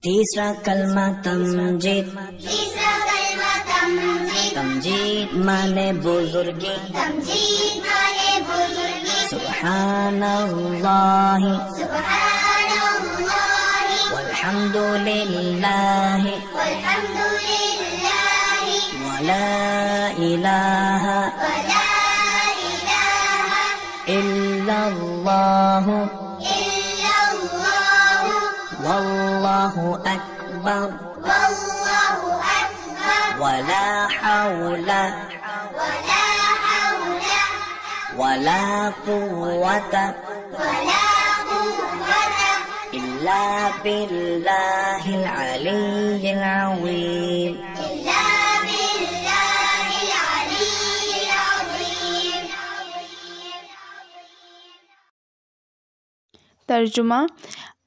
تیسرا کلمہ تمجید، تمجید مانے بزرگی، سبحان اللہ والحمد للہ ولا الہ الا اللہ واللہ اکبر ولا حول ولا قوة إلا بالله العلي العظيم. ترجمہ: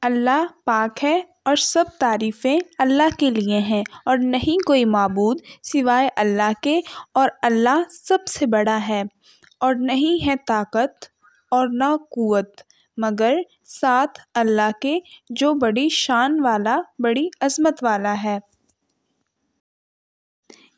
اللہ پاک ہے اور سب تعریفیں اللہ کے لیے ہیں اور نہیں کوئی معبود سوائے اللہ کے، اور اللہ سب سے بڑا ہے، اور نہیں ہے طاقت اور نہ قوت مگر ساتھ اللہ کے جو بڑی شان والا، بڑی عظمت والا ہے۔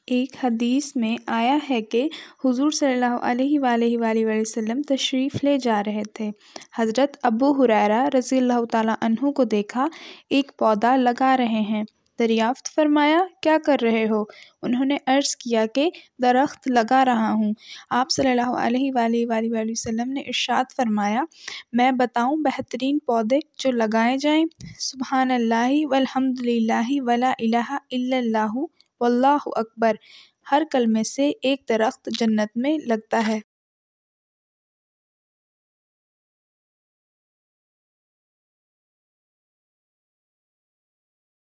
ایک حدیث میں آیا ہے کہ حضور صلی اللہ علیہ وآلہ وسلم تشریف لے جا رہے تھے۔ حضرت ابو ہریرہ رضی اللہ تعالیٰ عنہ کو دیکھا ایک پودا لگا رہے ہیں۔ دریافت فرمایا کیا کر رہے ہو؟ انہوں نے عرض کیا کہ درخت لگا رہا ہوں۔ آپ صلی اللہ علیہ وآلہ وسلم نے ارشاد فرمایا میں بتاؤں بہترین پودے جو لگائے جائیں؟ سبحان اللہ والحمد للہ ولا الہ الا اللہ واللہ اکبر۔ ہر کلمے سے ایک درخت جنت میں لگتا ہے۔